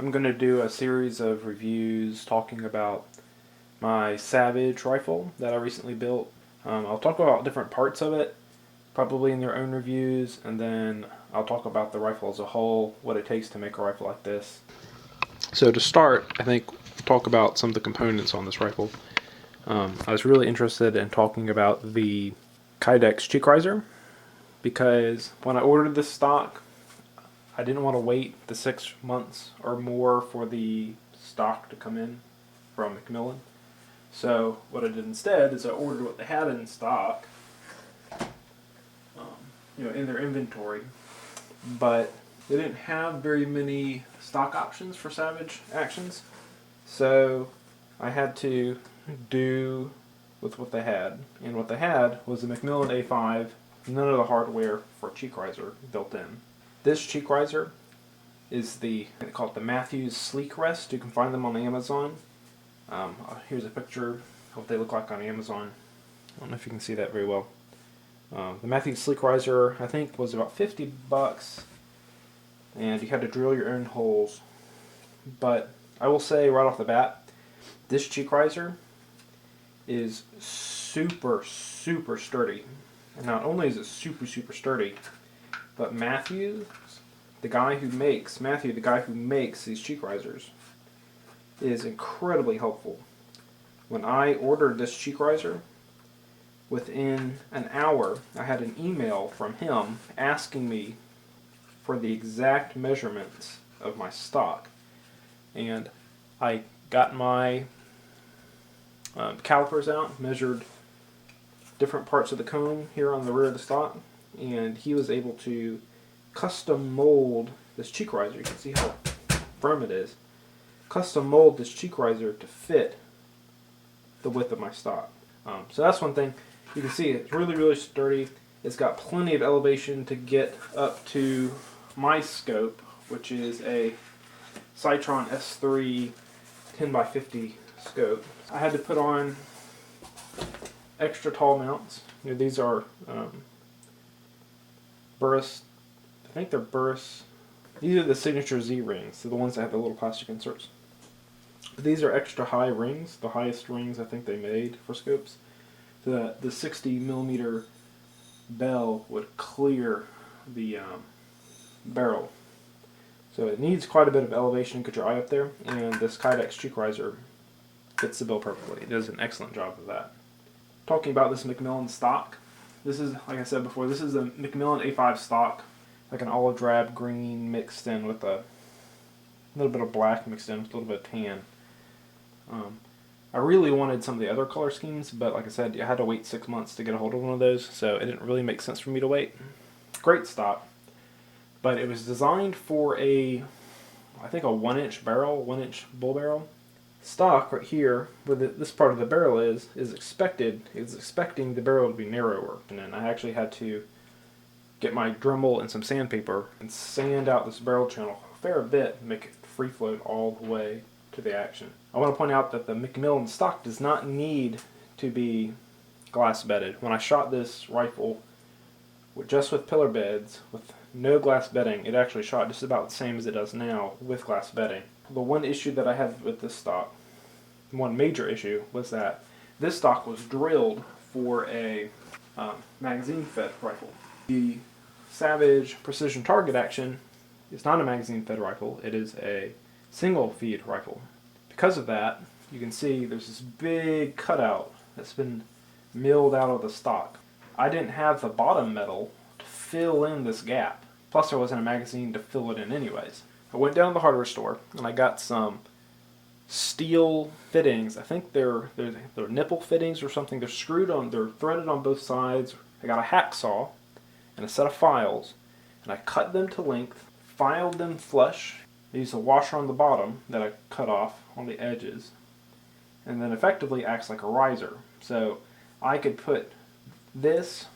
I'm going to do a series of reviews talking about my Savage rifle that I recently built. I'll talk about different parts of it, probably in their own reviews, and then I'll talk about the rifle as a whole, what it takes to make a rifle like this. So to start, I think talk about some of the components on this rifle. I was really interested in talking about the Kydex cheek riser because when I ordered this stock, I didn't want to wait the 6 months or more for the stock to come in from Macmillan. So what I did instead is I ordered what they had in stock, in their inventory, but they didn't have very many stock options for Savage actions, so I had to do with what they had, and what they had was a Macmillan A5, none of the hardware for cheek riser built in. This cheek riser is they call it the Mathews Sleek Rest. You can find them on Amazon. Here's a picture of what they look like on Amazon. I don't know if you can see that very well. The Mathews Sleek Riser, I think, was about $50, and you had to drill your own holes. But I will say right off the bat, this cheek riser is super sturdy. And not only is it super sturdy, but Matthew, the guy who makes these cheek risers, is incredibly helpful. When I ordered this cheek riser, within an hour, I had an email from him asking me for the exact measurements of my stock. And I got my calipers out, measured different parts of the cone here on the rear of the stock, and he was able to custom mold this cheek riser. You can see how firm it is. Custom mold this cheek riser to fit the width of my stock. So that's one thing. You can see it's really sturdy. It's got plenty of elevation to get up to my scope, which is a Citron S3 10x50 scope. I had to put on extra tall mounts. These are Burris. I think they're Burris. These are the signature Z rings. They're the ones that have the little plastic inserts. But these are extra high rings, the highest rings I think they made for scopes. So that the 60mm bell would clear the barrel. So it needs quite a bit of elevation to get your eye up there, and this Kydex cheek riser fits the bill perfectly. It does an excellent job of that. Talking about this Macmillan stock, this is, like I said before, this is a Macmillan A5 stock, like an olive drab green mixed in with a little bit of black mixed in with a little bit of tan. I really wanted some of the other color schemes, but like I said, I had to wait 6 months to get a hold of one of those, so it didn't really make sense for me to wait. Great stock, but it was designed for I think a 1-inch barrel, 1-inch bull barrel. Stock right here, where this part of the barrel is expecting the barrel to be narrower, and then I actually had to get my Dremel and some sandpaper and sand out this barrel channel a fair bit and make it free float all the way to the action. I want to point out that the Macmillan stock does not need to be glass bedded. When I shot this rifle just with pillar beds, with no glass bedding, it actually shot just about the same as it does now with glass bedding. The one issue that I had with this stock, one major issue, was that this stock was drilled for a magazine-fed rifle. The Savage Precision Target Action is not a magazine-fed rifle, it is a single-feed rifle. Because of that, you can see there's this big cutout that's been milled out of the stock. I didn't have the bottom metal to fill in this gap, plus there wasn't a magazine to fill it in anyways. I went down to the hardware store and I got some steel fittings. I think they're nipple fittings or something. They're threaded on both sides. I got a hacksaw and a set of files, and I cut them to length, filed them flush. I used a washer on the bottom that I cut off on the edges, and then effectively acts like a riser. So I could put this,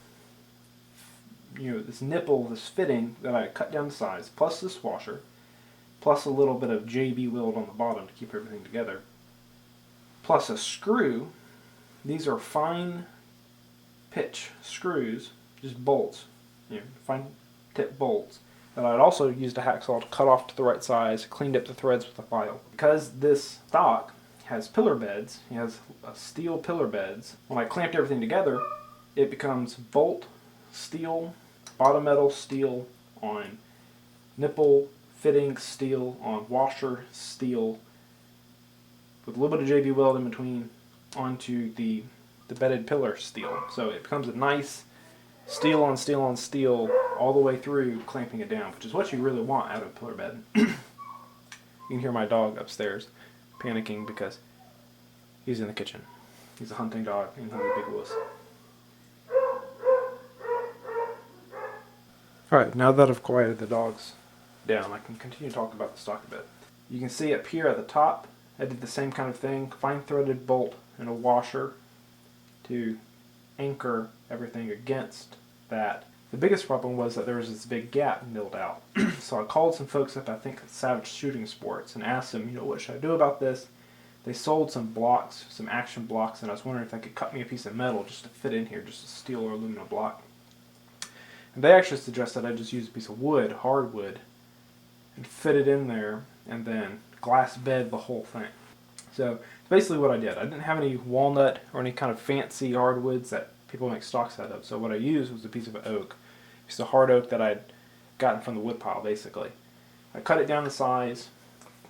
this nipple, this fitting that I cut down the sides, plus this washer, plus a little bit of JB weld on the bottom to keep everything together, plus a screw. These are fine pitch screws, just bolts, fine tip bolts And I'd also used a hacksaw to cut off to the right size, cleaned up the threads with a file. Because this stock has pillar beds, it has steel pillar beds, when I clamped everything together, it becomes bolt steel, bottom metal steel on nipple fitting steel on washer steel with a little bit of JB Weld in between onto the bedded pillar steel. So it becomes a nice steel on steel on steel all the way through, clamping it down, which is what you really want out of a pillar bed. You can hear my dog upstairs panicking because he's in the kitchen. He's a hunting dog in Hungry Big Wuss. Alright, now that I've quieted the dogs down, I can continue to talk about the stock a bit. You can see up here at the top, I did the same kind of thing, fine threaded bolt and a washer to anchor everything against that. The biggest problem was that there was this big gap milled out. So I called some folks up, I think at Savage Shooting Sports, and asked them, what should I do about this? They sold some blocks, some action blocks, and I was wondering if they could cut me a piece of metal just to fit in here, just a steel or aluminum block. And they actually suggested I just use a piece of wood, hardwood, and fit it in there, and then glass bed the whole thing. So basically what I did, I didn't have any walnut or any kind of fancy hardwoods that people make stocks out of. So what I used was a piece of oak, just a hard oak that I'd gotten from the wood pile basically. I cut it down to size,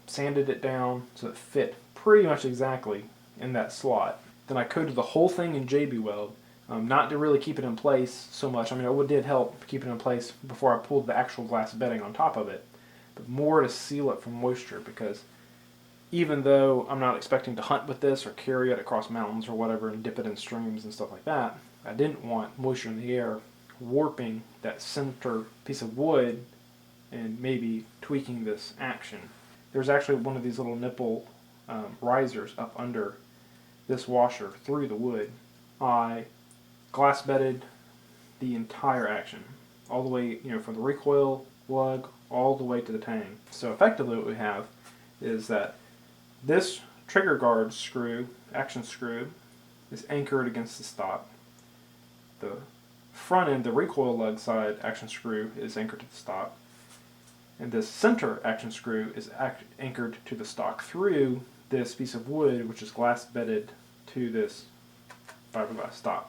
sanded it down so it fit pretty much exactly in that slot. Then I coated the whole thing in JB Weld, not to really keep it in place so much. I mean, it did help keep it in place before I pulled the actual glass bedding on top of it, but more to seal it from moisture, because even though I'm not expecting to hunt with this or carry it across mountains or whatever and dip it in streams and stuff like that, I didn't want moisture in the air warping that center piece of wood and maybe tweaking this action. There's actually one of these little nipple risers up under this washer through the wood. I glass bedded the entire action, all the way, from the recoil lug all the way to the tang. So effectively what we have is that this trigger guard screw, action screw, is anchored against the stock. The front end, the recoil lug side action screw, is anchored to the stock. And this center action screw is anchored to the stock through this piece of wood, which is glass bedded to this fiberglass stock.